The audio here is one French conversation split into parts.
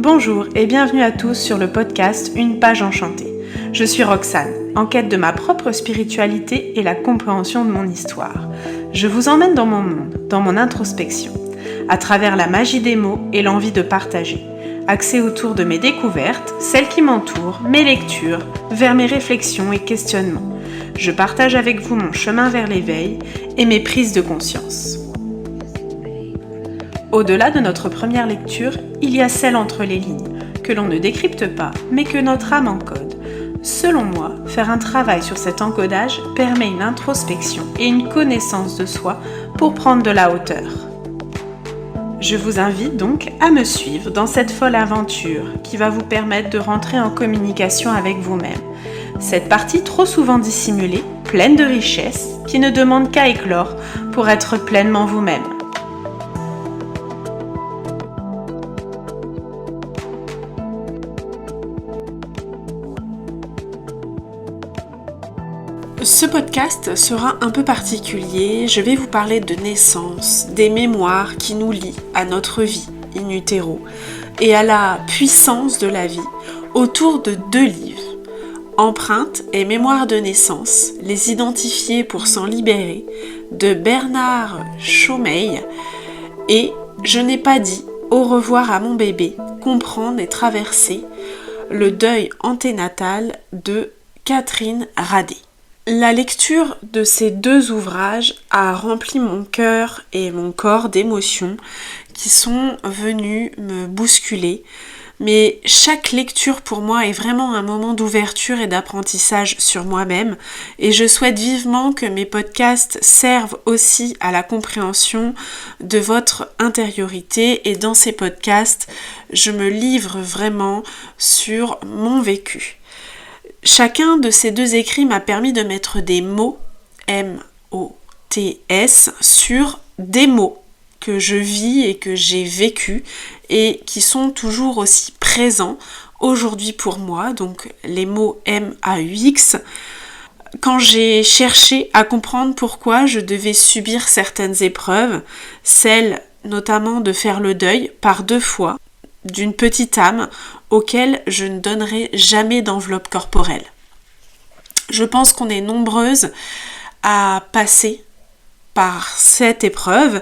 Bonjour et bienvenue à tous sur le podcast Une page enchantée. Je suis Roxane, en quête de ma propre spiritualité et la compréhension de mon histoire. Je vous emmène dans mon monde, dans mon introspection, à travers la magie des mots et l'envie de partager, axée autour de mes découvertes, celles qui m'entourent, mes lectures, vers mes réflexions et questionnements. Je partage avec vous mon chemin vers l'éveil et mes prises de conscience. Au-delà de notre première lecture, il y a celle entre les lignes, que l'on ne décrypte pas, mais que notre âme encode. Selon moi, faire un travail sur cet encodage permet une introspection et une connaissance de soi pour prendre de la hauteur. Je vous invite donc à me suivre dans cette folle aventure qui va vous permettre de rentrer en communication avec vous-même. Cette partie trop souvent dissimulée, pleine de richesses, qui ne demande qu'à éclore pour être pleinement vous-même. Ce podcast sera un peu particulier, je vais vous parler de naissance, des mémoires qui nous lient à notre vie in utero et à la puissance de la vie autour de 2 livres, Empreintes et mémoires de naissance, les identifier pour s'en libérer, de Bernard Chaumeil, et Je n'ai pas dit au revoir à mon bébé, comprendre et traverser le deuil anténatal de Catherine Radé. La lecture de ces 2 ouvrages a rempli mon cœur et mon corps d'émotions qui sont venues me bousculer. Mais chaque lecture pour moi est vraiment un moment d'ouverture et d'apprentissage sur moi-même et je souhaite vivement que mes podcasts servent aussi à la compréhension de votre intériorité et dans ces podcasts, je me livre vraiment sur mon vécu. Chacun de ces 2 écrits m'a permis de mettre des mots, M-O-T-S, sur des mots que je vis et que j'ai vécu et qui sont toujours aussi présents aujourd'hui pour moi, donc les mots M-A-U-X, quand j'ai cherché à comprendre pourquoi je devais subir certaines épreuves, celle notamment de faire le deuil par 2 fois, d'une petite âme auquel je ne donnerai jamais d'enveloppe corporelle. Je pense qu'on est nombreuses à passer par cette épreuve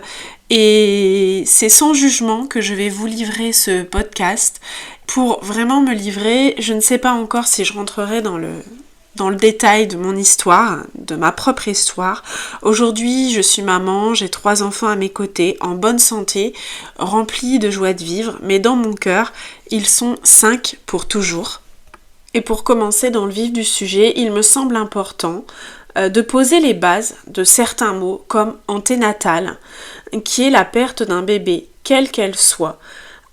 et c'est sans jugement que je vais vous livrer ce podcast pour vraiment me livrer. Je ne sais pas encore si je rentrerai dans le détail de mon histoire, de ma propre histoire. Aujourd'hui, je suis maman, j'ai 3 enfants à mes côtés, en bonne santé, remplis de joie de vivre, mais dans mon cœur, ils sont 5 pour toujours. Et pour commencer dans le vif du sujet, il me semble important de poser les bases de certains mots comme anténatal, qui est la perte d'un bébé, quelle qu'elle soit,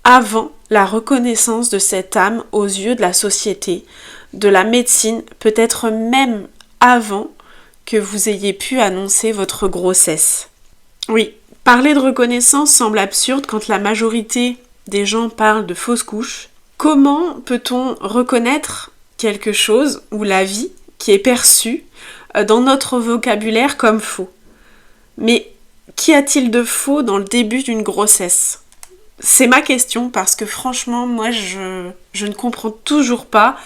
avant la reconnaissance de cette âme aux yeux de la société, de la médecine, peut-être même avant que vous ayez pu annoncer votre grossesse. Oui, parler de reconnaissance semble absurde quand la majorité des gens parlent de fausse couche. Comment peut-on reconnaître quelque chose ou la vie qui est perçue dans notre vocabulaire comme faux? Mais qu'y a-t-il de faux dans le début d'une grossesse ? C'est ma question parce que franchement, moi je ne comprends toujours pas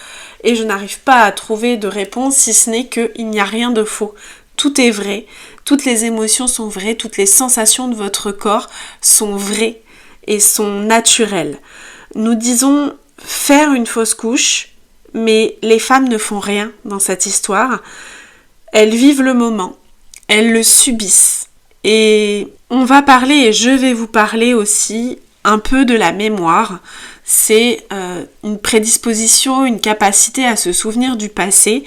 et je n'arrive pas à trouver de réponse si ce n'est qu'il n'y a rien de faux. Tout est vrai, toutes les émotions sont vraies, toutes les sensations de votre corps sont vraies et sont naturelles. Nous disons faire une fausse couche, mais les femmes ne font rien dans cette histoire. Elles vivent le moment, elles le subissent. Et on va parler, et je vais vous parler aussi un peu de la mémoire. C'est une prédisposition, une capacité à se souvenir du passé.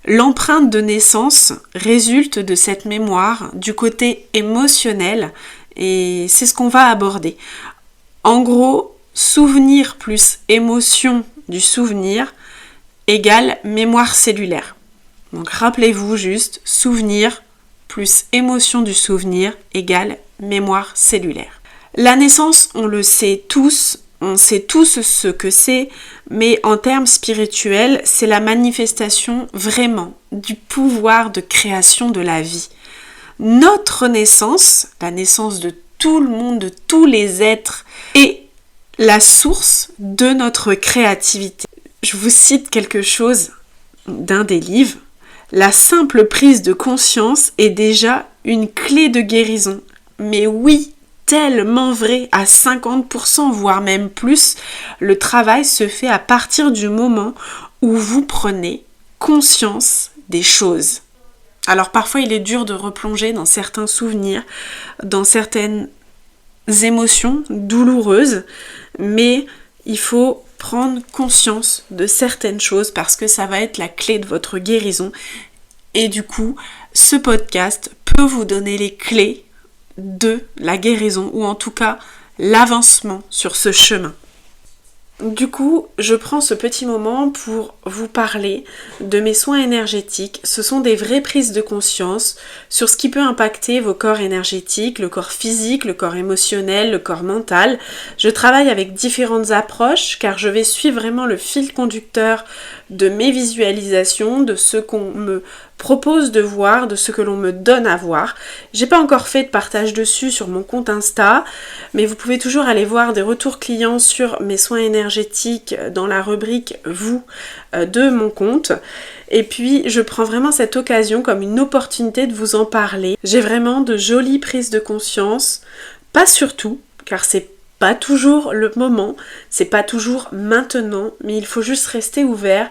L'empreinte de naissance résulte de cette mémoire, du côté émotionnel, et c'est ce qu'on va aborder. En gros, souvenir plus émotion du souvenir égale mémoire cellulaire. Donc rappelez-vous juste, souvenir plus émotion du souvenir égale mémoire cellulaire. La naissance, on le sait tous, on sait tous ce que c'est, mais en termes spirituels, c'est la manifestation vraiment du pouvoir de création de la vie. Notre naissance, la naissance de tout le monde, de tous les êtres, est la source de notre créativité. Je vous cite quelque chose d'un des livres. La simple prise de conscience est déjà une clé de guérison. Mais oui, tellement vrai, à 50%, voire même plus, le travail se fait à partir du moment où vous prenez conscience des choses. Alors parfois il est dur de replonger dans certains souvenirs, dans certaines émotions douloureuses, mais il faut prendre conscience de certaines choses parce que ça va être la clé de votre guérison. Et du coup, ce podcast peut vous donner les clés de la guérison ou en tout cas l'avancement sur ce chemin. Du coup, je prends ce petit moment pour vous parler de mes soins énergétiques. Ce sont des vraies prises de conscience sur ce qui peut impacter vos corps énergétiques, le corps physique, le corps émotionnel, le corps mental. Je travaille avec différentes approches car je vais suivre vraiment le fil conducteur de mes visualisations, de ce qu'on me propose de voir, de ce que l'on me donne à voir. J'ai pas encore fait de partage dessus sur mon compte Insta, mais vous pouvez toujours aller voir des retours clients sur mes soins énergétiques dans la rubrique vous de mon compte. Et puis je prends vraiment cette occasion comme une opportunité de vous en parler. J'ai vraiment de jolies prises de conscience, pas surtout, car c'est pas toujours le moment, c'est pas toujours maintenant, mais il faut juste rester ouvert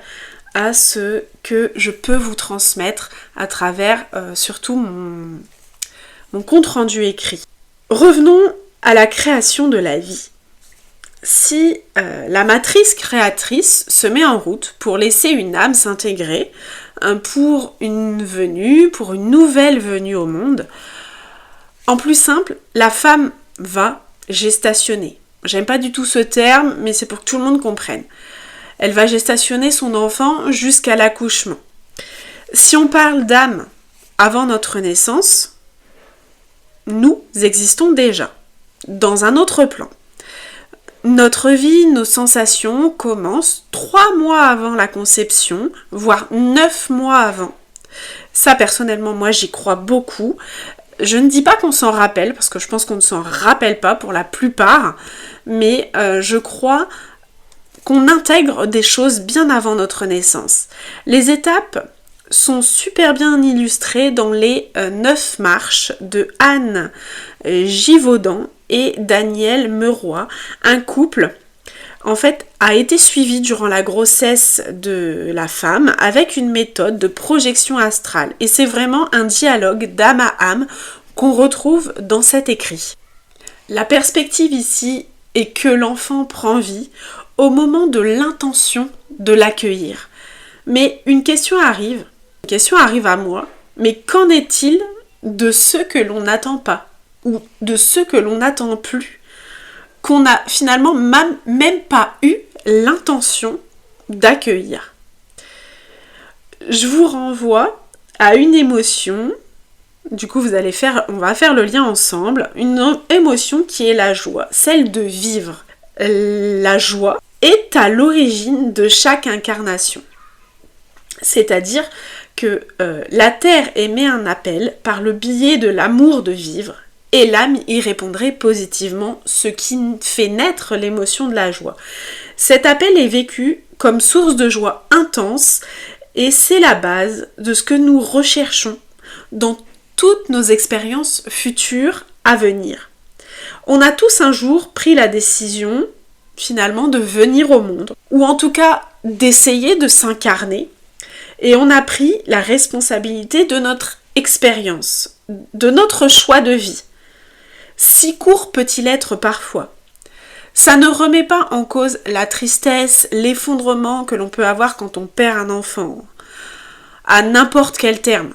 à ce que je peux vous transmettre à travers surtout mon compte rendu écrit. Revenons à la création de la vie. Si la matrice créatrice se met en route pour laisser une âme s'intégrer, pour une venue, pour une nouvelle venue au monde, en plus simple, la femme va gestationner. J'aime pas du tout ce terme, mais c'est pour que tout le monde comprenne. Elle va gestationner son enfant jusqu'à l'accouchement. Si on parle d'âme avant notre naissance, nous existons déjà, dans un autre plan. Notre vie, nos sensations commencent 3 mois avant la conception, voire 9 mois avant. Ça, personnellement, moi, j'y crois beaucoup. Je ne dis pas qu'on s'en rappelle, parce que je pense qu'on ne s'en rappelle pas pour la plupart, mais je crois qu'on intègre des choses bien avant notre naissance. Les étapes sont super bien illustrées dans les 9 marches de Anne Givaudan et Daniel Meuroy, un couple en fait a été suivi durant la grossesse de la femme avec une méthode de projection astrale. Et c'est vraiment un dialogue d'âme à âme qu'on retrouve dans cet écrit. La perspective ici est que l'enfant prend vie au moment de l'intention de l'accueillir. Mais une question arrive à moi, mais qu'en est-il de ceux que l'on n'attend pas ou de ceux que l'on n'attend plus, qu'on n'a finalement même pas eu l'intention d'accueillir? Je vous renvoie à une émotion, du coup on va faire le lien ensemble, une émotion qui est la joie, celle de vivre. La joie est à l'origine de chaque incarnation. C'est-à-dire que la Terre émet un appel par le biais de l'amour de vivre et l'âme y répondrait positivement, ce qui fait naître l'émotion de la joie. Cet appel est vécu comme source de joie intense et c'est la base de ce que nous recherchons dans toutes nos expériences futures à venir. On a tous un jour pris la décision finalement de venir au monde, ou en tout cas d'essayer de s'incarner, et on a pris la responsabilité de notre expérience, de notre choix de vie. Si court peut-il être parfois? Ça ne remet pas en cause la tristesse, l'effondrement que l'on peut avoir quand on perd un enfant, à n'importe quel terme,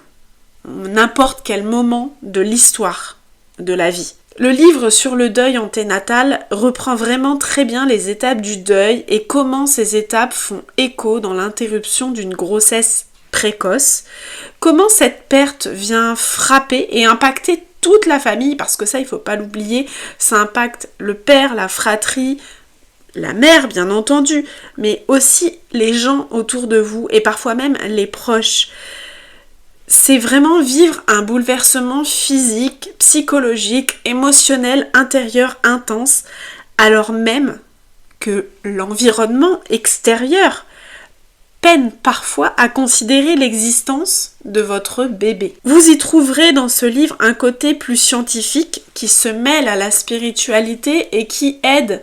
n'importe quel moment de l'histoire de la vie. Le livre sur le deuil anténatal reprend vraiment très bien les étapes du deuil et comment ces étapes font écho dans l'interruption d'une grossesse précoce, comment cette perte vient frapper et impacter toute la famille, parce que ça, il ne faut pas l'oublier, ça impacte le père, la fratrie, la mère bien entendu, mais aussi les gens autour de vous et parfois même les proches. C'est vraiment vivre un bouleversement physique, psychologique, émotionnel, intérieur intense, alors même que l'environnement extérieur peine parfois à considérer l'existence de votre bébé. Vous y trouverez dans ce livre un côté plus scientifique qui se mêle à la spiritualité et qui aide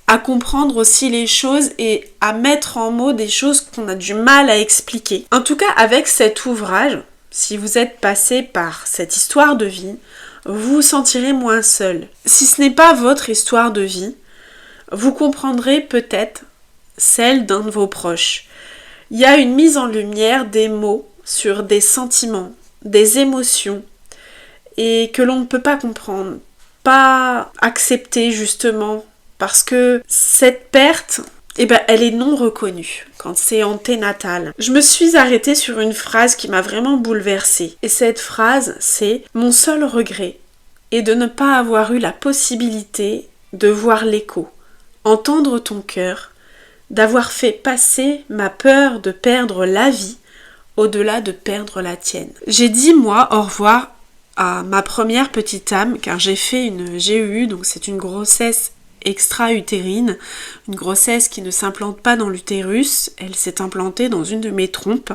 à comprendre aussi les choses et à mettre en mots des choses qu'on a du mal à expliquer. En tout cas, avec cet ouvrage, si vous êtes passé par cette histoire de vie, vous vous sentirez moins seul. Si ce n'est pas votre histoire de vie, vous comprendrez peut-être celle d'un de vos proches. Il y a une mise en lumière des mots sur des sentiments, des émotions, et que l'on ne peut pas comprendre, pas accepter justement, parce que cette perte, elle est non reconnue quand c'est anténatal. Je me suis arrêtée sur une phrase qui m'a vraiment bouleversée. Et cette phrase, c'est « Mon seul regret est de ne pas avoir eu la possibilité de voir l'écho, entendre ton cœur, d'avoir fait passer ma peur de perdre la vie au-delà de perdre la tienne. » J'ai dit, moi, au revoir à ma première petite âme, car j'ai fait une GEU, donc c'est une grossesse extra-utérine, une grossesse qui ne s'implante pas dans l'utérus, elle s'est implantée dans une de mes trompes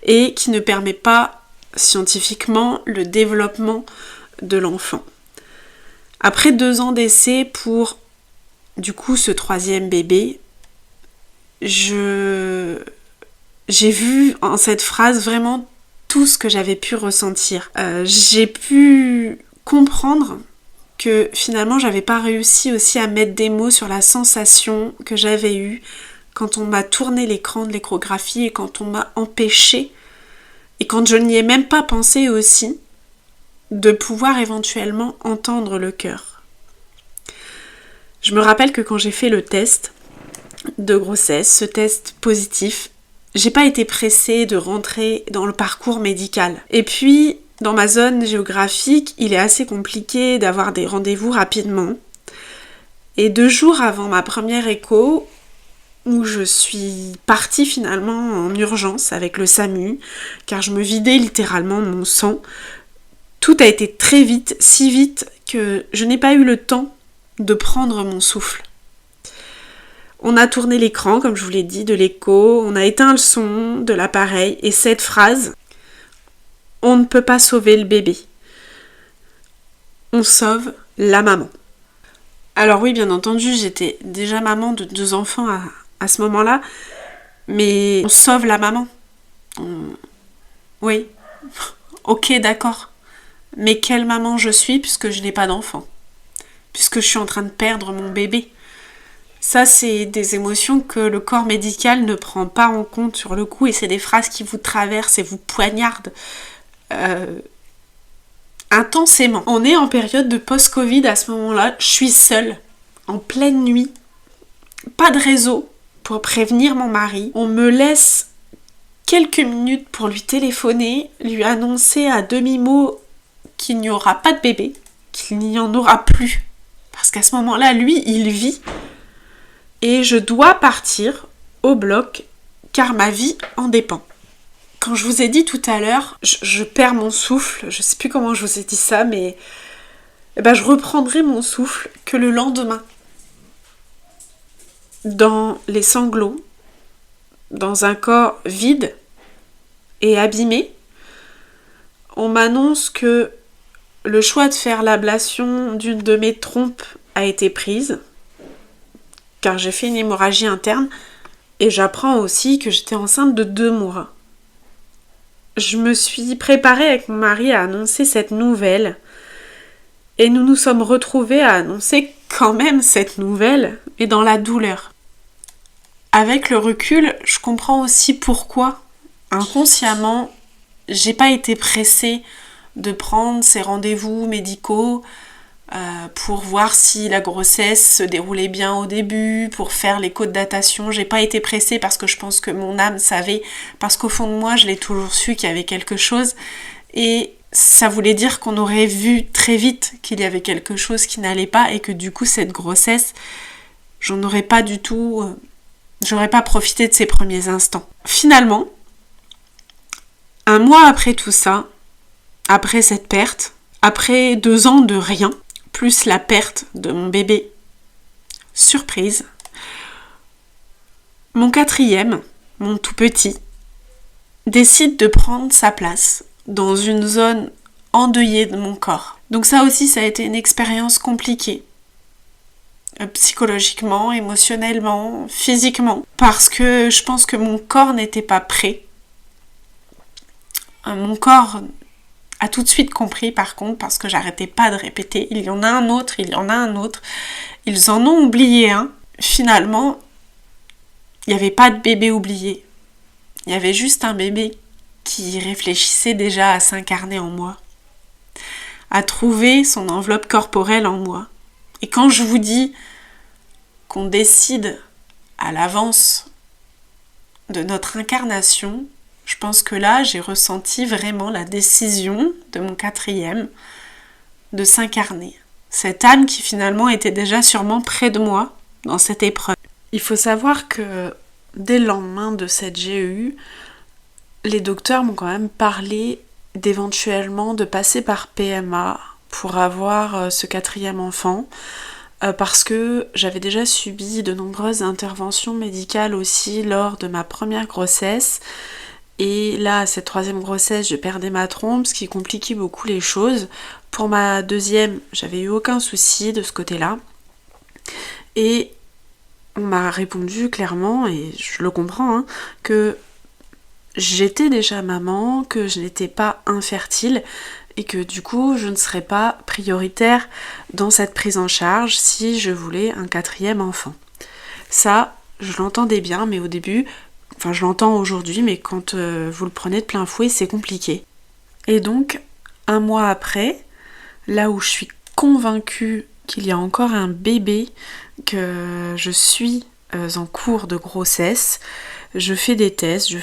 et qui ne permet pas scientifiquement le développement de l'enfant. Après 2 ans d'essai pour du coup ce 3e bébé, j'ai vu en cette phrase vraiment tout ce que j'avais pu ressentir. J'ai pu comprendre que finalement j'avais pas réussi aussi à mettre des mots sur la sensation que j'avais eue quand on m'a tourné l'écran de l'échographie et quand on m'a empêché, et quand je n'y ai même pas pensé aussi, de pouvoir éventuellement entendre le cœur. Je me rappelle que quand j'ai fait le test de grossesse, ce test positif, j'ai pas été pressée de rentrer dans le parcours médical. Et puis, dans ma zone géographique, il est assez compliqué d'avoir des rendez-vous rapidement. Et 2 jours avant ma première écho, où je suis partie finalement en urgence avec le SAMU, car je me vidais littéralement de mon sang, tout a été très vite, si vite que je n'ai pas eu le temps de prendre mon souffle. On a tourné l'écran, comme je vous l'ai dit, de l'écho, on a éteint le son de l'appareil, et cette phrase, on ne peut pas sauver le bébé. On sauve la maman. Alors oui, bien entendu, j'étais déjà maman de 2 enfants à ce moment-là, mais on sauve la maman. Oui, ok, d'accord. Mais quelle maman je suis puisque je n'ai pas d'enfant, puisque je suis en train de perdre mon bébé. Ça, c'est des émotions que le corps médical ne prend pas en compte sur le coup, et c'est des phrases qui vous traversent et vous poignardent intensément. On est en période de post-Covid à ce moment-là, je suis seule, en pleine nuit, pas de réseau pour prévenir mon mari. On me laisse quelques minutes pour lui téléphoner, lui annoncer à demi-mot qu'il n'y aura pas de bébé, qu'il n'y en aura plus. Parce qu'à ce moment-là, lui, il vit. Et je dois partir au bloc, car ma vie en dépend. Quand je vous ai dit tout à l'heure, je perds mon souffle, je sais plus comment je vous ai dit ça, mais je reprendrai mon souffle que le lendemain. Dans les sanglots, dans un corps vide et abîmé, on m'annonce que le choix de faire l'ablation d'une de mes trompes a été prise, car j'ai fait une hémorragie interne, et j'apprends aussi que j'étais enceinte de 2 mois. Je me suis préparée avec mon mari à annoncer cette nouvelle, et nous nous sommes retrouvés à annoncer quand même cette nouvelle, mais dans la douleur. Avec le recul, je comprends aussi pourquoi, inconsciemment, j'ai pas été pressée de prendre ces rendez-vous médicaux pour voir si la grossesse se déroulait bien au début, pour faire l'écho de datation. J'ai pas été pressée parce que je pense que mon âme savait, parce qu'au fond de moi, je l'ai toujours su qu'il y avait quelque chose, et ça voulait dire qu'on aurait vu très vite qu'il y avait quelque chose qui n'allait pas, et que du coup, cette grossesse, j'en aurais pas du tout... j'aurais pas profité de ces premiers instants. Finalement, 1 mois après tout ça, après cette perte, après 2 ans de rien, plus la perte de mon bébé, surprise, Mon quatrième, mon tout petit, décide de prendre sa place dans une zone endeuillée de mon corps. Donc ça aussi, ça a été une expérience compliquée. Psychologiquement, émotionnellement, physiquement. Parce que je pense que mon corps n'était pas prêt. Mon corps a tout de suite compris par contre, parce que j'arrêtais pas de répéter, il y en a un autre, il y en a un autre. Ils en ont oublié un. Finalement, il n'y avait pas de bébé oublié. Il y avait juste un bébé qui réfléchissait déjà à s'incarner en moi, à trouver son enveloppe corporelle en moi. Et quand je vous dis qu'on décide à l'avance de notre incarnation, je pense que là, j'ai ressenti vraiment la décision de mon quatrième de s'incarner. Cette âme qui finalement était déjà sûrement près de moi dans cette épreuve. Il faut savoir que dès le lendemain de cette GEU, les docteurs m'ont quand même parlé d'éventuellement de passer par PMA pour avoir ce quatrième enfant, parce que j'avais déjà subi de nombreuses interventions médicales aussi lors de ma première grossesse. Et là, cette troisième grossesse, je perdais ma trompe, ce qui compliquait beaucoup les choses. Pour ma deuxième, j'avais eu aucun souci de ce côté-là. Et on m'a répondu clairement, et je le comprends, que j'étais déjà maman, que je n'étais pas infertile, et que du coup, je ne serais pas prioritaire dans cette prise en charge si je voulais un quatrième enfant. Ça, je l'entendais bien, mais au début... Enfin, je l'entends aujourd'hui, mais quand vous le prenez de plein fouet, c'est compliqué. Et donc, un mois après, là où je suis convaincue qu'il y a encore un bébé, que je suis en cours de grossesse, je fais des tests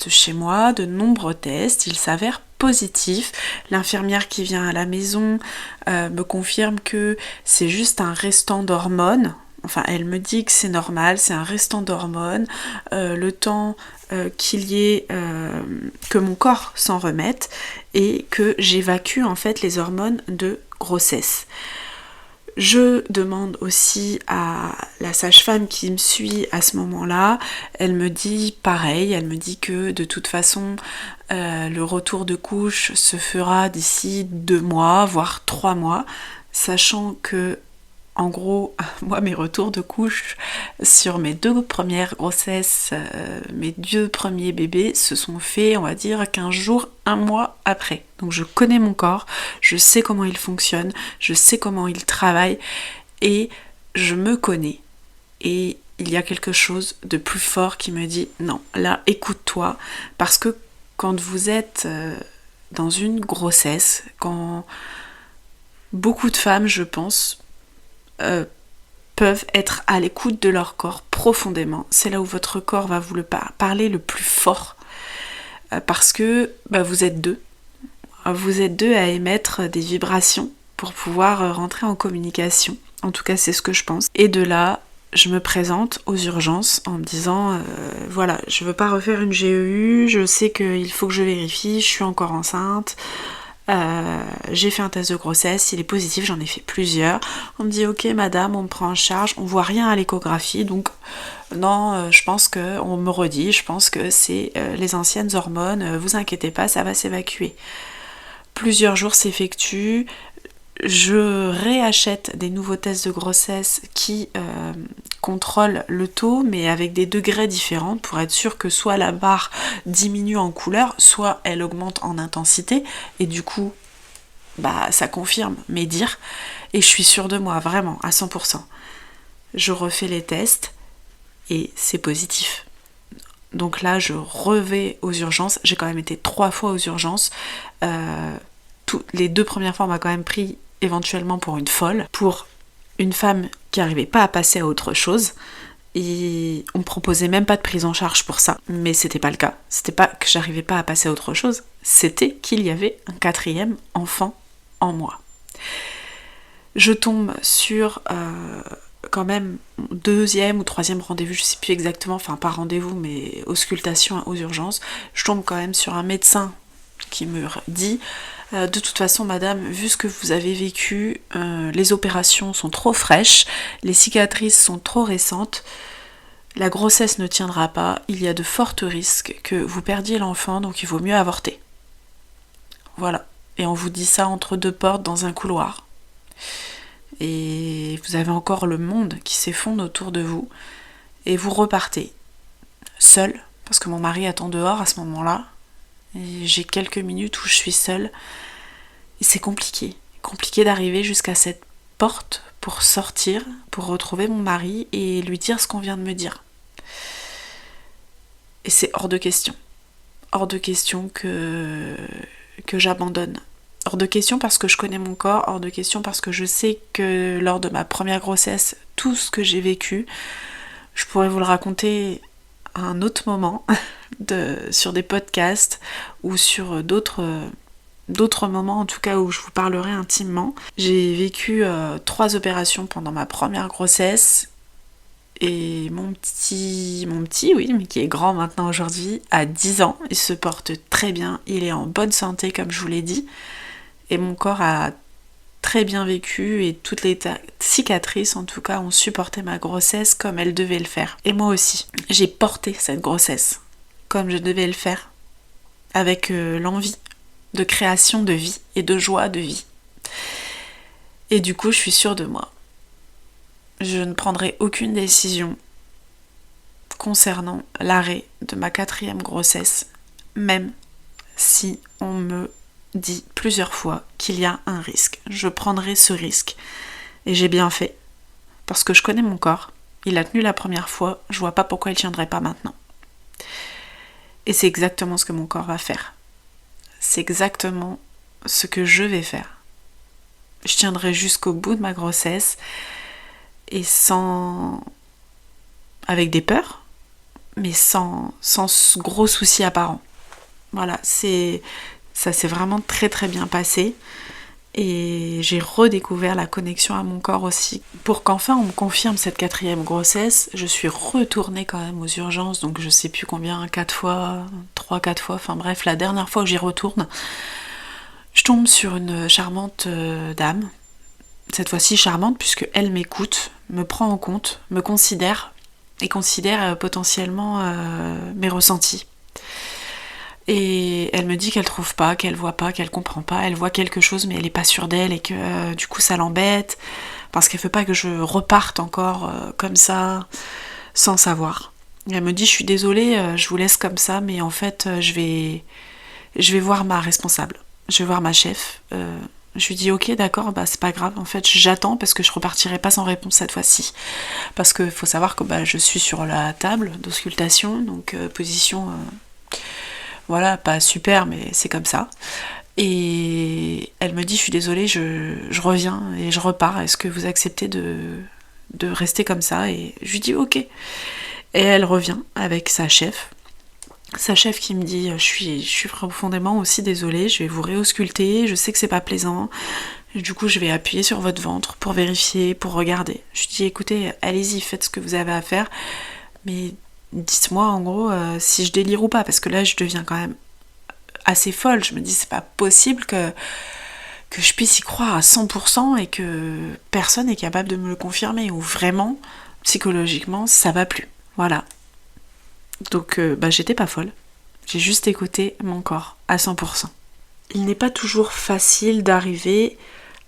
chez moi, de nombreux tests, ils s'avèrent positifs. L'infirmière qui vient à la maison me confirme que c'est juste un restant d'hormones. Enfin, elle me dit que c'est normal, c'est un restant d'hormones, le temps qu'il y ait que mon corps s'en remette et que j'évacue en fait les hormones de grossesse. Je demande aussi à la sage-femme qui me suit à ce moment-là, elle me dit pareil, elle me dit que de toute façon le retour de couche se fera d'ici 2 mois, voire 3 mois, sachant que en gros, moi, mes retours de couche sur mes 2 premières grossesses, mes 2 premiers bébés, se sont faits, on va dire, 15 jours, 1 mois après. Donc je connais mon corps, je sais comment il fonctionne, je sais comment il travaille, et je me connais. Et il y a quelque chose de plus fort qui me dit, non, là, écoute-toi, parce que quand vous êtes dans une grossesse, quand beaucoup de femmes, je pense, peuvent être à l'écoute de leur corps profondément. C'est là où votre corps va vous le parler le plus fort. Parce que vous êtes deux. Vous êtes deux à émettre des vibrations pour pouvoir rentrer en communication. En tout cas, c'est ce que je pense. Et de là, je me présente aux urgences en me disant voilà, je veux pas refaire une GEU, je sais qu'il faut que je vérifie, je suis encore enceinte. J'ai fait un test de grossesse, il est positif, j'en ai fait plusieurs. On me dit ok madame, on me prend en charge, on voit rien à l'échographie, donc non, je pense que, on me redit, je pense que c'est les anciennes hormones, vous inquiétez pas, ça va s'évacuer. Plusieurs jours s'effectuent, je réachète des nouveaux tests de grossesse qui contrôlent le taux, mais avec des degrés différents pour être sûr que soit la barre diminue en couleur, soit elle augmente en intensité, et du coup, ça confirme mes dires, et je suis sûre de moi, vraiment, à 100%. Je refais les tests, et c'est positif. Donc là, je revais aux urgences, j'ai quand même été 3 fois aux urgences, les 2 premières fois, on m'a quand même pris éventuellement pour une folle, pour une femme qui n'arrivait pas à passer à autre chose, et on me proposait même pas de prise en charge pour ça, mais c'était pas le cas. C'était pas que j'arrivais pas à passer à autre chose, c'était qu'il y avait un 4e enfant en moi. Je tombe sur quand même 2e ou 3e rendez-vous, je sais plus exactement, enfin pas rendez-vous mais auscultation aux urgences, je tombe quand même sur un médecin qui me dit de toute façon madame, vu ce que vous avez vécu, les opérations sont trop fraîches, les cicatrices sont trop récentes, la grossesse ne tiendra pas, il y a de forts risques que vous perdiez l'enfant, donc il vaut mieux avorter. Voilà. Et on vous dit ça entre deux portes dans un couloir. Et vous avez encore le monde qui s'effondre autour de vous. Et vous repartez, seul, parce que mon mari attend dehors à ce moment-là. Et j'ai quelques minutes où je suis seule. Et c'est compliqué. Compliqué d'arriver jusqu'à cette porte pour sortir, pour retrouver mon mari et lui dire ce qu'on vient de me dire. Et c'est hors de question. Hors de question que j'abandonne. Hors de question parce que je connais mon corps, hors de question parce que je sais que lors de ma première grossesse, tout ce que j'ai vécu, je pourrais vous le raconter à un autre moment, sur des podcasts ou sur d'autres moments en tout cas où je vous parlerai intimement. J'ai vécu 3 opérations pendant ma première grossesse et mon petit, oui, mais qui est grand maintenant aujourd'hui, a 10 ans, il se porte très bien, il est en bonne santé comme je vous l'ai dit, et mon corps a très bien vécu et toutes les cicatrices en tout cas ont supporté ma grossesse comme elles devaient le faire. Et moi aussi, j'ai porté cette grossesse comme je devais le faire, avec l'envie de création de vie et de joie de vie. Et du coup, je suis sûre de moi. Je ne prendrai aucune décision concernant l'arrêt de ma 4e grossesse, même si on me dit plusieurs fois qu'il y a un risque. Je prendrai ce risque. Et j'ai bien fait, parce que je connais mon corps. Il a tenu la première fois, je vois pas pourquoi il tiendrait pas maintenant. Et c'est exactement ce que mon corps va faire. C'est exactement ce que je vais faire. Je tiendrai jusqu'au bout de ma grossesse et avec des peurs, mais sans gros soucis apparents. Voilà, ça s'est vraiment très très bien passé et j'ai redécouvert la connexion à mon corps aussi. Pour qu'enfin on me confirme cette 4e grossesse, je suis retournée quand même aux urgences, donc je sais plus combien, 4 fois, enfin bref, la dernière fois que j'y retourne, je tombe sur une charmante dame, cette fois-ci charmante puisque elle m'écoute, me prend en compte, me considère et considère potentiellement mes ressentis. Et elle me dit qu'elle trouve pas, qu'elle voit pas, qu'elle comprend pas, elle voit quelque chose mais elle est pas sûre d'elle et que du coup ça l'embête parce qu'elle veut pas que je reparte encore comme ça sans savoir. Et elle me dit je suis désolée, je vous laisse comme ça mais en fait je vais voir ma responsable, je vais voir ma chef. Je lui dis ok d'accord, bah c'est pas grave, en fait j'attends parce que je repartirai pas sans réponse cette fois-ci. Parce que faut savoir que je suis sur la table d'auscultation, donc position voilà, pas super mais c'est comme ça. Et elle me dit je suis désolée, je reviens et je repars, est-ce que vous acceptez de rester comme ça? Et je lui dis ok. Et elle revient avec sa chef qui me dit je suis profondément aussi désolée, je vais vous réausculter, je sais que c'est pas plaisant, et du coup je vais appuyer sur votre ventre pour vérifier, pour regarder. Je lui dis écoutez, allez-y, faites ce que vous avez à faire, mais dites-moi en gros si je délire ou pas, parce que là je deviens quand même assez folle, je me dis c'est pas possible que je puisse y croire à 100% et que personne n'est capable de me le confirmer, ou vraiment psychologiquement ça va plus. Voilà. Donc j'étais pas folle, j'ai juste écouté mon corps à 100%. Il n'est pas toujours facile d'arriver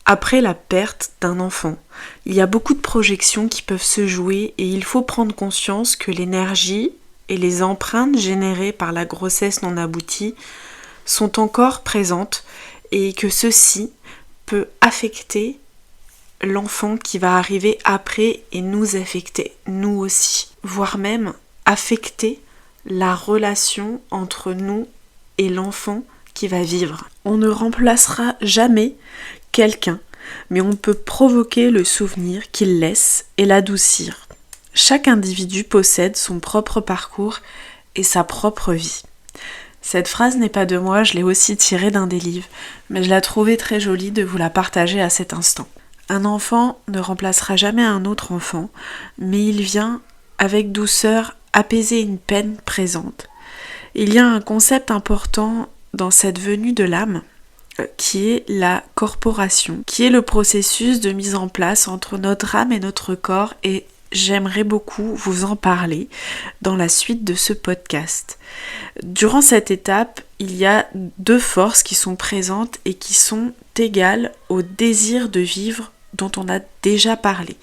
après la perte d'un enfant. Il y a beaucoup de projections qui peuvent se jouer et il faut prendre conscience que l'énergie et les empreintes générées par la grossesse non aboutie sont encore présentes et que ceci peut affecter l'enfant qui va arriver après et nous affecter, nous aussi, voire même affecter la relation entre nous et l'enfant qui va vivre. On ne remplacera jamais quelqu'un, mais on peut provoquer le souvenir qu'il laisse et l'adoucir. Chaque individu possède son propre parcours et sa propre vie. Cette phrase n'est pas de moi, je l'ai aussi tirée d'un des livres, mais je la trouvais très jolie de vous la partager à cet instant. Un enfant ne remplacera jamais un autre enfant, mais il vient avec douceur apaiser une peine présente. Il y a un concept important dans cette venue de l'âme, qui est la corporation, qui est le processus de mise en place entre notre âme et notre corps, et j'aimerais beaucoup vous en parler dans la suite de ce podcast. Durant cette étape, il y a 2 forces qui sont présentes et qui sont égales au désir de vivre dont on a déjà parlé.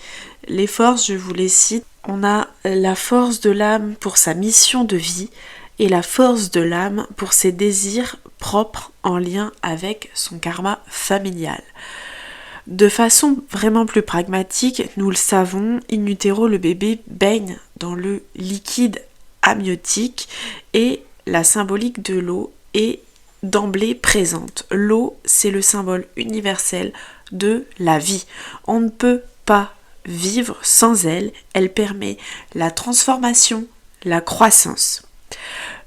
Les forces, je vous les cite, on a la force de l'âme pour sa mission de vie et la force de l'âme pour ses désirs propres en lien avec son karma familial. De façon vraiment plus pragmatique, nous le savons, in utero, le bébé baigne dans le liquide amniotique et la symbolique de l'eau est d'emblée présente. L'eau, c'est le symbole universel de la vie. On ne peut pas vivre sans elle. Elle permet la transformation, la croissance.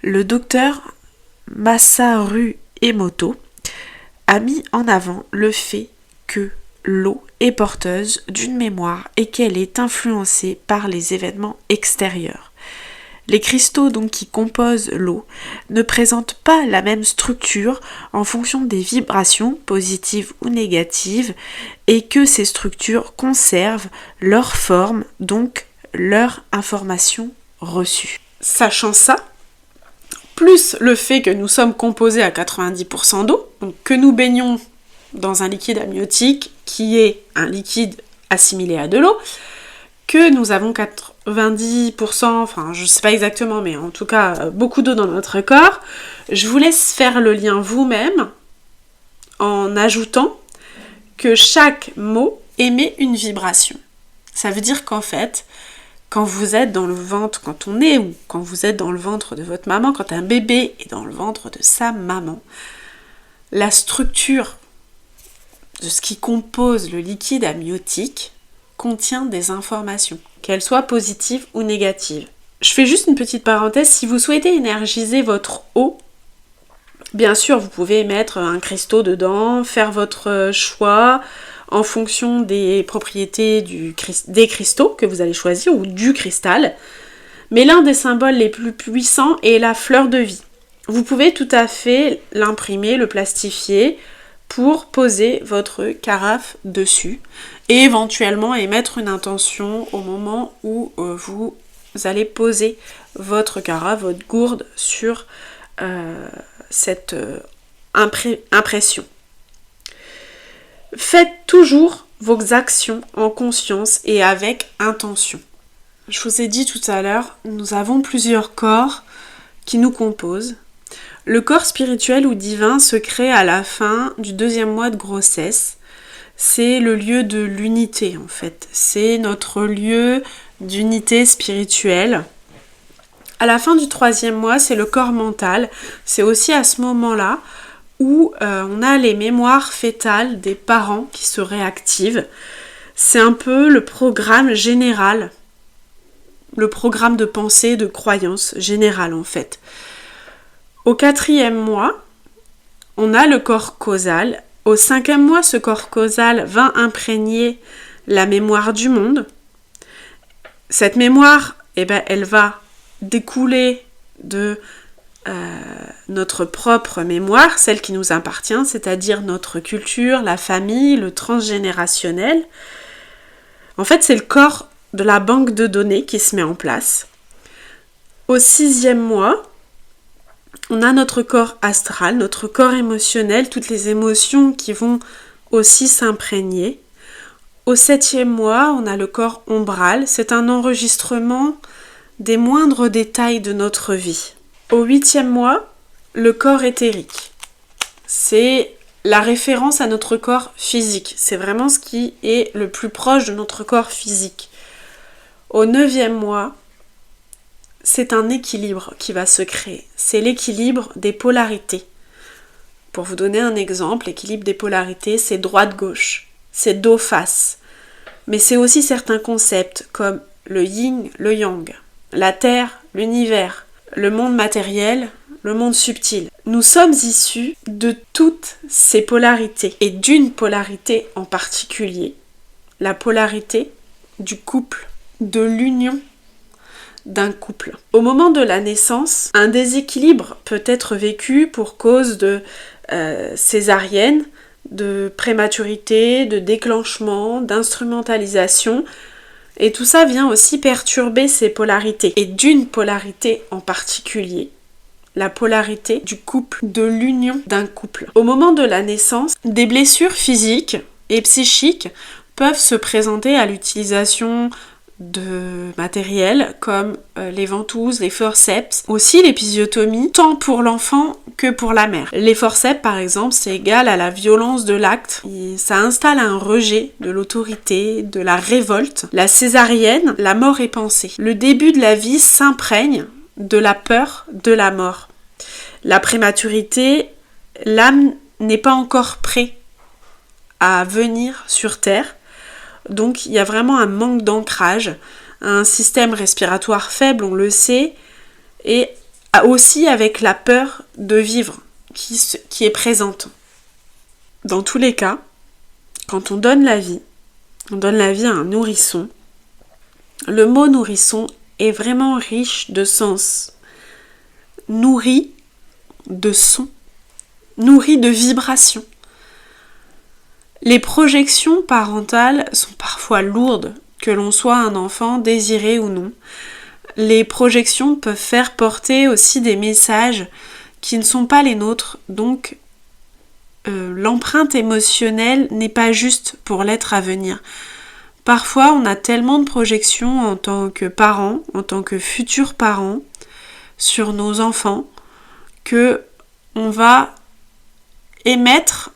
Le docteur Masaru Emoto a mis en avant le fait que l'eau est porteuse d'une mémoire et qu'elle est influencée par les événements extérieurs. Les cristaux donc qui composent l'eau ne présentent pas la même structure en fonction des vibrations positives ou négatives et que ces structures conservent leur forme, donc leur information reçue. Sachant ça, plus le fait que nous sommes composés à 90% d'eau, donc que nous baignons dans un liquide amniotique qui est un liquide assimilé à de l'eau, que nous avons 90%, enfin je ne sais pas exactement, mais en tout cas beaucoup d'eau dans notre corps, je vous laisse faire le lien vous-même en ajoutant que chaque mot émet une vibration. Ça veut dire qu'en fait, quand vous êtes dans le ventre, quand on est, ou quand vous êtes dans le ventre de votre maman, quand un bébé est dans le ventre de sa maman, la structure de ce qui compose le liquide amniotique contient des informations, qu'elles soient positives ou négatives. Je fais juste une petite parenthèse, si vous souhaitez énergiser votre eau, bien sûr vous pouvez mettre un cristaux dedans, faire votre choix en fonction des propriétés des cristaux que vous allez choisir ou du cristal, mais l'un des symboles les plus puissants est la fleur de vie. Vous pouvez tout à fait l'imprimer, le plastifier, pour poser votre carafe dessus et éventuellement émettre une intention au moment où vous allez poser votre carafe, votre gourde sur cette impression. Faites toujours vos actions en conscience et avec intention. Je vous ai dit tout à l'heure, nous avons plusieurs corps qui nous composent. Le corps spirituel ou divin se crée à la fin du 2e mois de grossesse. C'est le lieu de l'unité en fait. C'est notre lieu d'unité spirituelle. À la fin du 3e mois, c'est le corps mental. C'est aussi à ce moment-là où on a les mémoires fœtales des parents qui se réactivent. C'est un peu le programme général, le programme de pensée, de croyance générale en fait. Au 4e mois, on a le corps causal. Au 5e mois, ce corps causal va imprégner la mémoire du monde. Cette mémoire, elle va découler de notre propre mémoire, celle qui nous appartient, c'est-à-dire notre culture, la famille, le transgénérationnel. En fait, c'est le corps de la banque de données qui se met en place. Au 6e mois, on a notre corps astral, notre corps émotionnel, toutes les émotions qui vont aussi s'imprégner. Au 7e mois, on a le corps ombral, c'est un enregistrement des moindres détails de notre vie. Au 8e mois, le corps éthérique, c'est la référence à notre corps physique, c'est vraiment ce qui est le plus proche de notre corps physique. Au 9e mois, c'est un équilibre qui va se créer. C'est l'équilibre des polarités. Pour vous donner un exemple, l'équilibre des polarités, c'est droite-gauche, c'est dos-face. Mais c'est aussi certains concepts comme le yin, le yang, la terre, l'univers, le monde matériel, le monde subtil. Nous sommes issus de toutes ces polarités et d'une polarité en particulier, la polarité du couple, de l'union d'un couple. Au moment de la naissance, un déséquilibre peut être vécu pour cause de césarienne, de prématurité, de déclenchement, d'instrumentalisation Et tout ça vient aussi perturber ces polarités, et d'une polarité en particulier, la polarité du couple, de l'union d'un couple. Au moment de la naissance, des blessures physiques et psychiques peuvent se présenter à l'utilisation de matériel comme les ventouses, les forceps, aussi l'épisiotomie, tant pour l'enfant que pour la mère. Les forceps, par exemple, c'est égal à la violence de l'acte. Et ça installe un rejet de l'autorité, de la révolte. La césarienne, la mort est pensée. Le début de la vie s'imprègne de la peur de la mort. La prématurité, l'âme n'est pas encore prête à venir sur Terre. Donc il y a vraiment un manque d'ancrage, un système respiratoire faible, on le sait, et aussi avec la peur de vivre qui est présente. Dans tous les cas, quand on donne la vie à un nourrisson. Le mot nourrisson est vraiment riche de sens. Nourri de son, nourri de vibrations. Les projections parentales sont parfois lourdes, que l'on soit un enfant désiré ou non. Les projections peuvent faire porter aussi des messages qui ne sont pas les nôtres, donc l'empreinte émotionnelle n'est pas juste pour l'être à venir. Parfois, on a tellement de projections en tant que parents, en tant que futurs parents, sur nos enfants, que on va émettre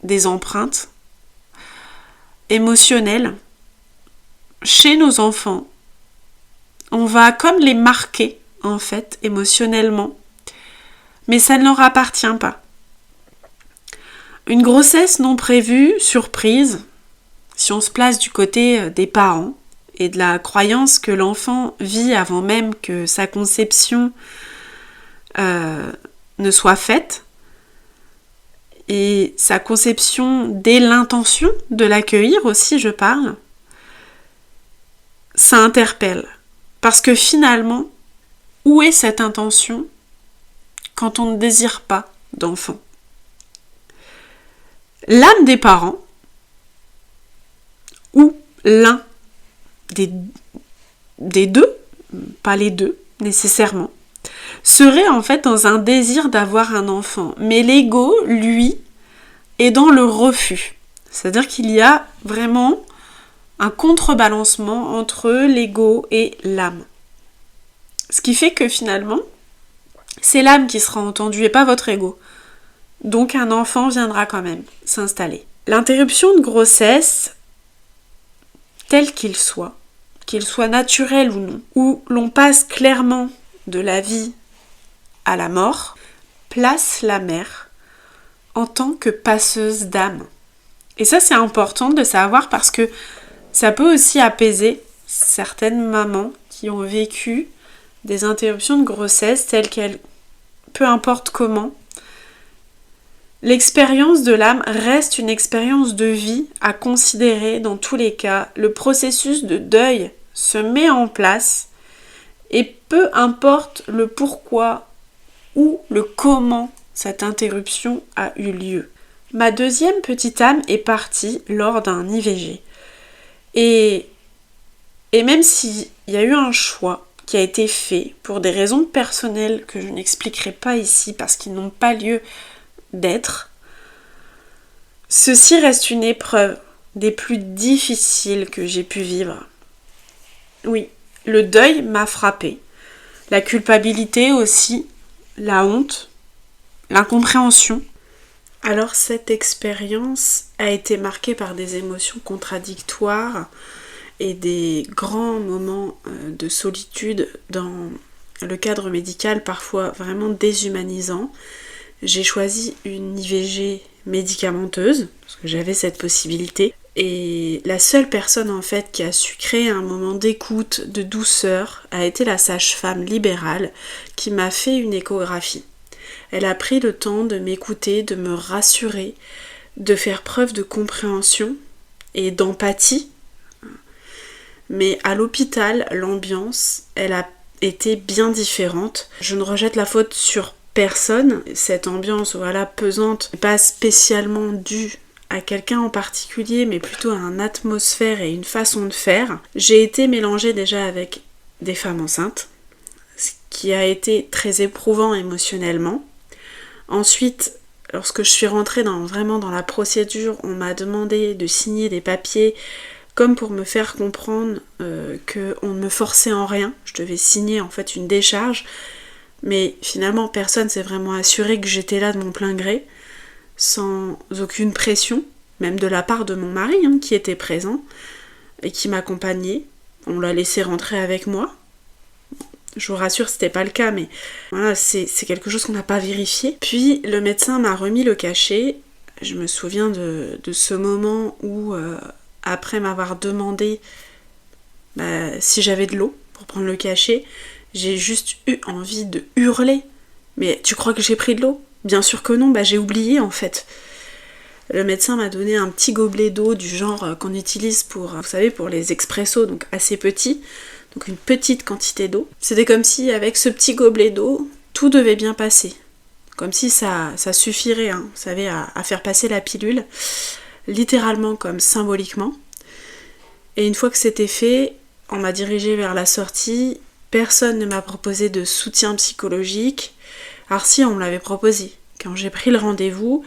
des empreintes émotionnelles chez nos enfants. On va comme les marquer, en fait, émotionnellement, mais ça ne leur appartient pas. Une grossesse non prévue, surprise, si on se place du côté des parents et de la croyance que l'enfant vit avant même que sa conception ne soit faite, et sa conception dès l'intention de l'accueillir aussi, je parle, ça interpelle. Parce que finalement, où est cette intention quand on ne désire pas d'enfant ? L'âme des parents, ou l'un des deux, pas les deux nécessairement, serait en fait dans un désir d'avoir un enfant. Mais l'ego, lui, est dans le refus. C'est-à-dire qu'il y a vraiment un contrebalancement entre l'ego et l'âme. Ce qui fait que finalement, c'est l'âme qui sera entendue et pas votre ego. Donc un enfant viendra quand même s'installer. L'interruption de grossesse, tel qu'il soit naturel ou non, où l'on passe clairement de la vie à la mort, place la mère en tant que passeuse d'âme. Et ça, c'est important de savoir parce que ça peut aussi apaiser certaines mamans qui ont vécu des interruptions de grossesse telles qu'elles, peu importe comment. L'expérience de l'âme reste une expérience de vie à considérer dans tous les cas. Le processus de deuil se met en place et peu importe le pourquoi ou le comment cette interruption a eu lieu. Ma deuxième petite âme est partie lors d'un IVG. Et même s'il y a eu un choix qui a été fait pour des raisons personnelles que je n'expliquerai pas ici parce qu'ils n'ont pas lieu d'être, ceci reste une épreuve des plus difficiles que j'ai pu vivre. Oui, le deuil m'a frappée. La culpabilité aussi, la honte, l'incompréhension. Alors cette expérience a été marquée par des émotions contradictoires et des grands moments de solitude dans le cadre médical parfois vraiment déshumanisant. J'ai choisi une IVG médicamenteuse, parce que j'avais cette possibilité. Et la seule personne en fait qui a su créer un moment d'écoute, de douceur, a été la sage-femme libérale qui m'a fait une échographie. Elle a pris le temps de m'écouter, de me rassurer, de faire preuve de compréhension et d'empathie. Mais à l'hôpital, l'ambiance, elle a été bien différente. Je ne rejette la faute sur personne. Cette ambiance pesante n'est pas spécialement due à quelqu'un en particulier, mais plutôt à une atmosphère et une façon de faire. J'ai été mélangée déjà avec des femmes enceintes, ce qui a été très éprouvant émotionnellement. Ensuite, lorsque je suis rentrée vraiment dans la procédure, on m'a demandé de signer des papiers comme pour me faire comprendre qu'on ne me forçait en rien. Je devais signer en fait une décharge, mais finalement personne s'est vraiment assuré que j'étais là de mon plein gré, sans aucune pression, même de la part de mon mari qui était présent et qui m'accompagnait. On l'a laissé rentrer avec moi. Je vous rassure, c'était pas le cas, mais voilà, c'est quelque chose qu'on n'a pas vérifié. Puis le médecin m'a remis le cachet. Je me souviens de ce moment où, après m'avoir demandé si j'avais de l'eau pour prendre le cachet, j'ai juste eu envie de hurler. Mais tu crois que j'ai pris de l'eau ? Bien sûr que non, j'ai oublié en fait. Le médecin m'a donné un petit gobelet d'eau du genre qu'on utilise pour, vous savez, pour les expressos, donc assez petit. Donc une petite quantité d'eau. C'était comme si avec ce petit gobelet d'eau, tout devait bien passer. Comme si ça suffirait, vous savez, à faire passer la pilule. Littéralement comme symboliquement. Et une fois que c'était fait, on m'a dirigée vers la sortie. Personne ne m'a proposé de soutien psychologique. Alors si, on me l'avait proposé. Quand j'ai pris le rendez-vous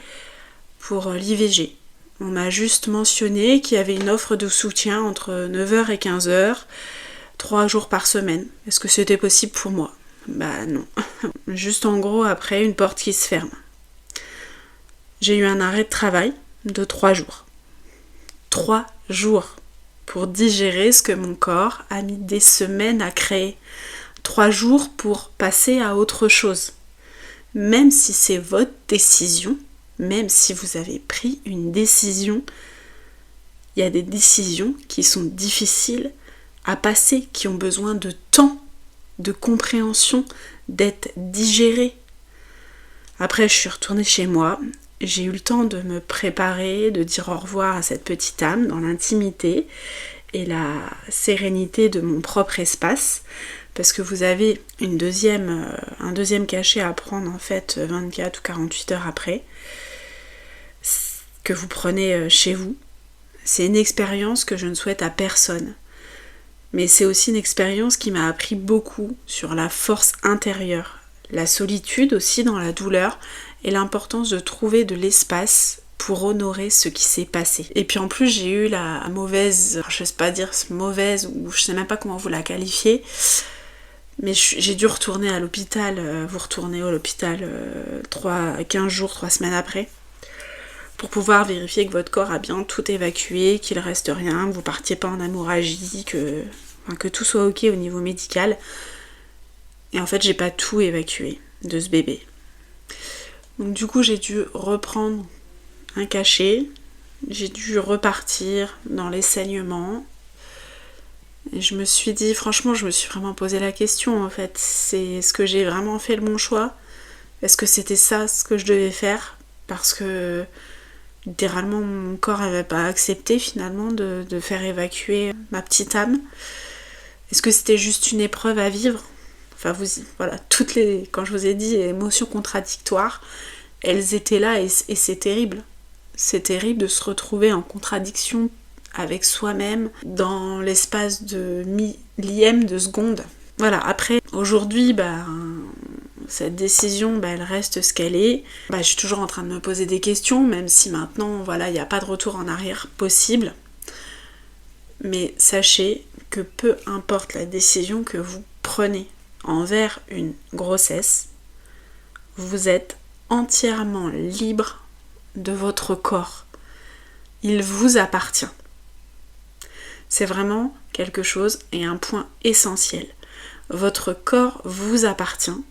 pour l'IVG. On m'a juste mentionné qu'il y avait une offre de soutien entre 9h et 15h, 3 jours par semaine. Est-ce que c'était possible pour moi ? Non. Juste en gros, après, une porte qui se ferme. J'ai eu un arrêt de travail de 3 jours. 3 jours pour digérer ce que mon corps a mis des semaines à créer. 3 jours pour passer à autre chose. Même si c'est votre décision, même si vous avez pris une décision, il y a des décisions qui sont difficiles à passer, qui ont besoin de temps, de compréhension, d'être digérées. Après, je suis retournée chez moi, j'ai eu le temps de me préparer, de dire au revoir à cette petite âme dans l'intimité et la sérénité de mon propre espace. Parce que vous avez un deuxième cachet à prendre en fait 24 ou 48 heures après, que vous prenez chez vous. C'est une expérience que je ne souhaite à personne. Mais c'est aussi une expérience qui m'a appris beaucoup sur la force intérieure, la solitude aussi dans la douleur et l'importance de trouver de l'espace pour honorer ce qui s'est passé. Et puis en plus j'ai eu la mauvaise, je sais pas dire mauvaise ou je sais même pas comment vous la qualifier, mais j'ai dû retourner à l'hôpital, vous retournez à l'hôpital 15 jours, 3 semaines après, pour pouvoir vérifier que votre corps a bien tout évacué, qu'il reste rien, que vous partiez pas en hémorragie, que tout soit ok au niveau médical. Et en fait, j'ai pas tout évacué de ce bébé. Donc du coup, j'ai dû reprendre un cachet, j'ai dû repartir dans les saignements. Et je me suis dit, franchement, je me suis vraiment posé la question en fait. Est-ce que j'ai vraiment fait le bon choix ? Est-ce que c'était ça ce que je devais faire ? Parce que littéralement mon corps n'avait pas accepté finalement de faire évacuer ma petite âme. Est-ce que c'était juste une épreuve à vivre ? Enfin voilà, quand je vous ai dit émotions contradictoires, elles étaient là et c'est terrible. C'est terrible de se retrouver en contradiction avec soi-même dans l'espace de millième de seconde. Voilà, après, aujourd'hui, cette décision, elle reste ce qu'elle est. Je suis toujours en train de me poser des questions, même si maintenant, il n'y a pas de retour en arrière possible. Mais sachez que peu importe la décision que vous prenez envers une grossesse, vous êtes entièrement libre de votre corps. Il vous appartient. C'est vraiment quelque chose et un point essentiel. Votre corps vous appartient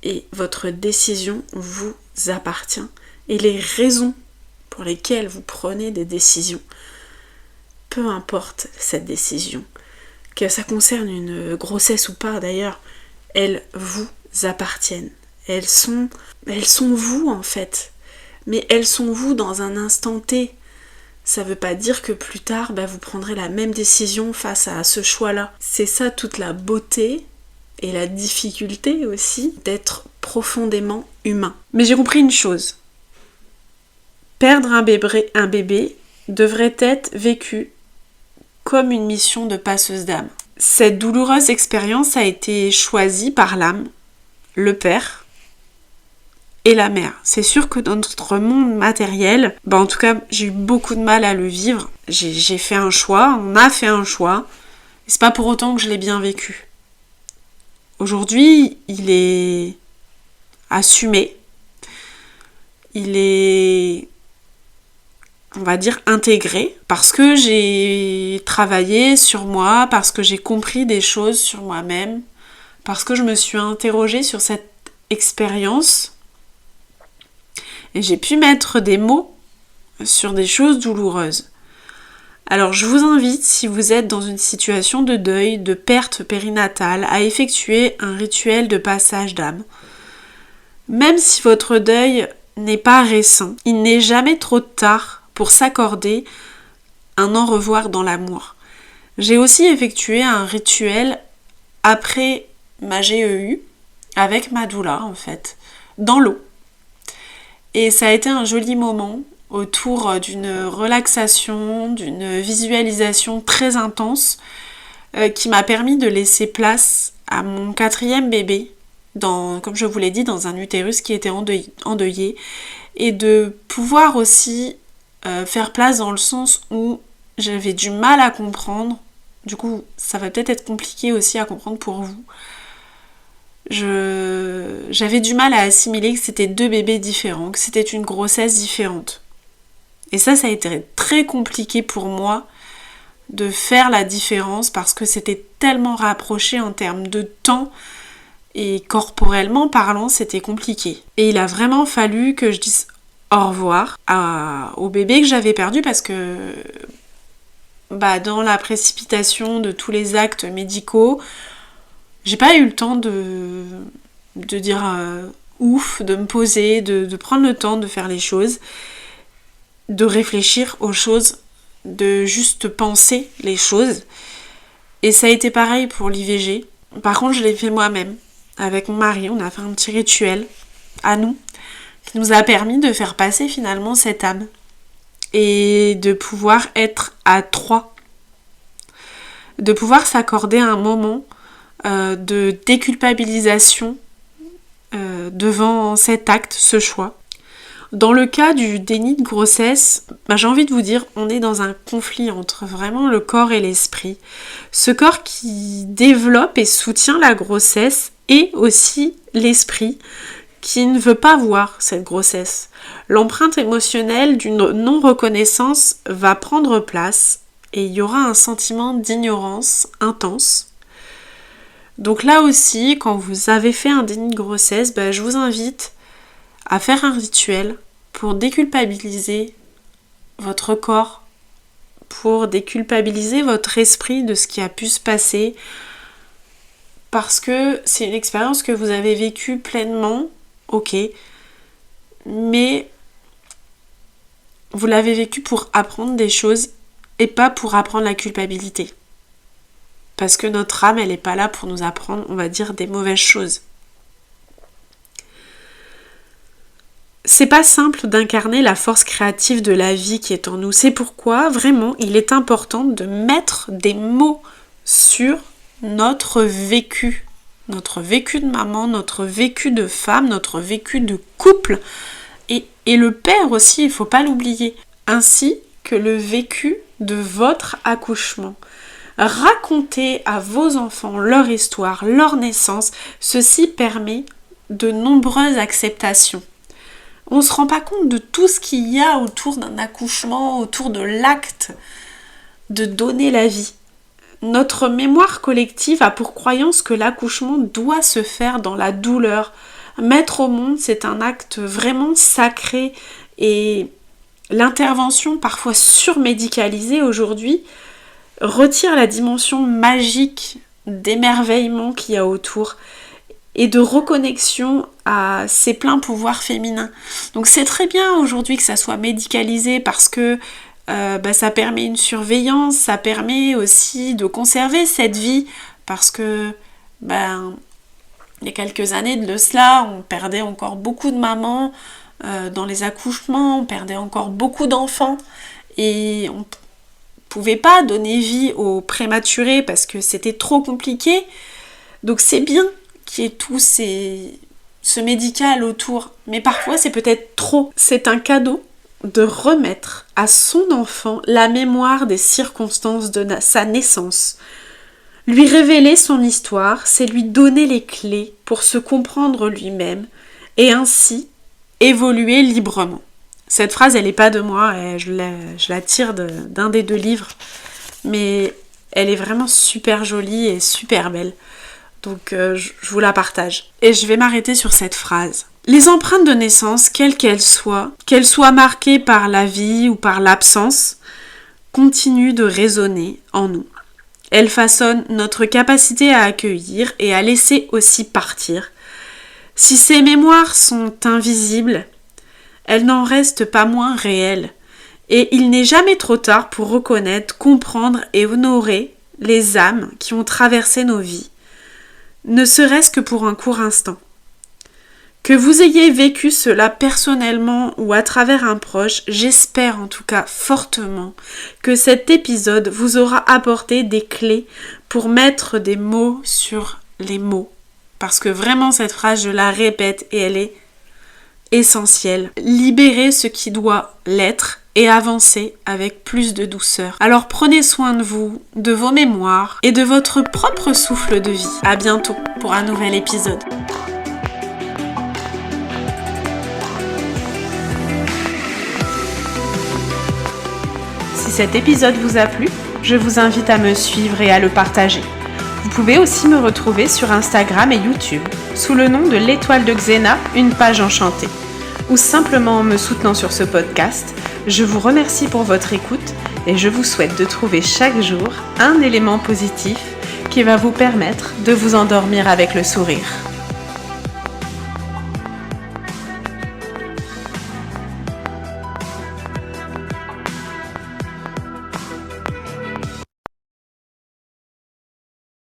et votre décision vous appartient. Et les raisons pour lesquelles vous prenez des décisions, peu importe cette décision, que ça concerne une grossesse ou pas d'ailleurs, elles vous appartiennent. Elles sont vous en fait. Mais elles sont vous dans un instant T. Ça veut pas dire que plus tard, vous prendrez la même décision face à ce choix-là. C'est ça toute la beauté et la difficulté aussi d'être profondément humain. Mais j'ai compris une chose. Perdre un bébé devrait être vécu comme une mission de passeuse d'âme. Cette douloureuse expérience a été choisie par l'âme, le père et la mère. C'est sûr que dans notre monde matériel, en tout cas, j'ai eu beaucoup de mal à le vivre. J'ai fait un choix, on a fait un choix, et c'est pas pour autant que je l'ai bien vécu. Aujourd'hui, il est assumé, il est, on va dire, intégré, parce que j'ai travaillé sur moi, parce que j'ai compris des choses sur moi-même, parce que je me suis interrogée sur cette expérience, et j'ai pu mettre des mots sur des choses douloureuses. Alors je vous invite, si vous êtes dans une situation de deuil, de perte périnatale, à effectuer un rituel de passage d'âme. Même si votre deuil n'est pas récent, il n'est jamais trop tard pour s'accorder un au revoir dans l'amour. J'ai aussi effectué un rituel après ma GEU, avec ma doula en fait, dans l'eau. Et ça a été un joli moment autour d'une relaxation, d'une visualisation très intense qui m'a permis de laisser place à mon 4e bébé, comme je vous l'ai dit, dans un utérus qui était endeuillé, et de pouvoir aussi faire place dans le sens où j'avais du mal à comprendre. Du coup, ça va peut-être être compliqué aussi à comprendre pour vous. J'avais du mal à assimiler que c'était 2 bébés différents, que c'était une grossesse différente. Et ça a été très compliqué pour moi de faire la différence parce que c'était tellement rapproché en termes de temps et corporellement parlant, c'était compliqué. Et il a vraiment fallu que je dise au revoir au bébé que j'avais perdu parce que dans la précipitation de tous les actes médicaux, j'ai pas eu le temps de dire ouf, de me poser, de prendre le temps de faire les choses, de réfléchir aux choses, de juste penser les choses. Et ça a été pareil pour l'IVG. Par contre, je l'ai fait moi-même. Avec mon mari, on a fait un petit rituel à nous qui nous a permis de faire passer finalement cette âme et de pouvoir être à 3. De pouvoir s'accorder un moment de déculpabilisation devant cet acte, ce choix. Dans le cas du déni de grossesse, j'ai envie de vous dire, on est dans un conflit entre vraiment le corps et l'esprit. Ce corps qui développe et soutient la grossesse et aussi l'esprit qui ne veut pas voir cette grossesse. L'empreinte émotionnelle d'une non-reconnaissance va prendre place et il y aura un sentiment d'ignorance intense. Donc là aussi, quand vous avez fait un déni de grossesse, je vous invite à faire un rituel pour déculpabiliser votre corps, pour déculpabiliser votre esprit de ce qui a pu se passer, parce que c'est une expérience que vous avez vécue pleinement, ok, mais vous l'avez vécue pour apprendre des choses et pas pour apprendre la culpabilité. Parce que notre âme, elle n'est pas là pour nous apprendre, on va dire, des mauvaises choses. C'est pas simple d'incarner la force créative de la vie qui est en nous. C'est pourquoi, vraiment, il est important de mettre des mots sur notre vécu. Notre vécu de maman, notre vécu de femme, notre vécu de couple. Et le père aussi, il ne faut pas l'oublier. Ainsi que le vécu de votre accouchement. Racontez à vos enfants leur histoire, leur naissance. Ceci permet de nombreuses acceptations. On ne se rend pas compte de tout ce qu'il y a autour d'un accouchement, autour de l'acte de donner la vie. Notre mémoire collective a pour croyance que l'accouchement doit se faire dans la douleur. Mettre au monde, c'est un acte vraiment sacré et l'intervention parfois surmédicalisée aujourd'hui retire la dimension magique d'émerveillement qu'il y a autour et de reconnexion à ses pleins pouvoirs féminins. Donc c'est très bien aujourd'hui que ça soit médicalisé parce que ça permet une surveillance, ça permet aussi de conserver cette vie parce que il y a quelques années de cela, on perdait encore beaucoup de mamans dans les accouchements, on perdait encore beaucoup d'enfants et on pouvait pas donner vie aux prématurés parce que c'était trop compliqué. Donc c'est bien qu'il y ait tout ce médical autour, mais parfois c'est peut-être trop. C'est un cadeau de remettre à son enfant la mémoire des circonstances de sa naissance. Lui révéler son histoire, c'est lui donner les clés pour se comprendre lui-même et ainsi évoluer librement. Cette phrase, elle n'est pas de moi, je la tire d'un des 2 livres, mais elle est vraiment super jolie et super belle. Donc je vous la partage. Et je vais m'arrêter sur cette phrase. Les empreintes de naissance, quelles qu'elles soient marquées par la vie ou par l'absence, continuent de résonner en nous. Elles façonnent notre capacité à accueillir et à laisser aussi partir. Si ces mémoires sont invisibles, elles n'en restent pas moins réelles. Et il n'est jamais trop tard pour reconnaître, comprendre et honorer les âmes qui ont traversé nos vies, ne serait-ce que pour un court instant. Que vous ayez vécu cela personnellement ou à travers un proche, j'espère en tout cas fortement que cet épisode vous aura apporté des clés pour mettre des mots sur les mots. Parce que vraiment cette phrase, je la répète et elle est essentielle. Libérer ce qui doit l'être et avancer avec plus de douceur. Alors prenez soin de vous, de vos mémoires et de votre propre souffle de vie. À bientôt pour un nouvel épisode. Si cet épisode vous a plu, je vous invite à me suivre et à le partager. Vous pouvez aussi me retrouver sur Instagram et YouTube sous le nom de l'Étoile de Xena, une page enchantée. Ou simplement en me soutenant sur ce podcast. Je vous remercie pour votre écoute et je vous souhaite de trouver chaque jour un élément positif qui va vous permettre de vous endormir avec le sourire.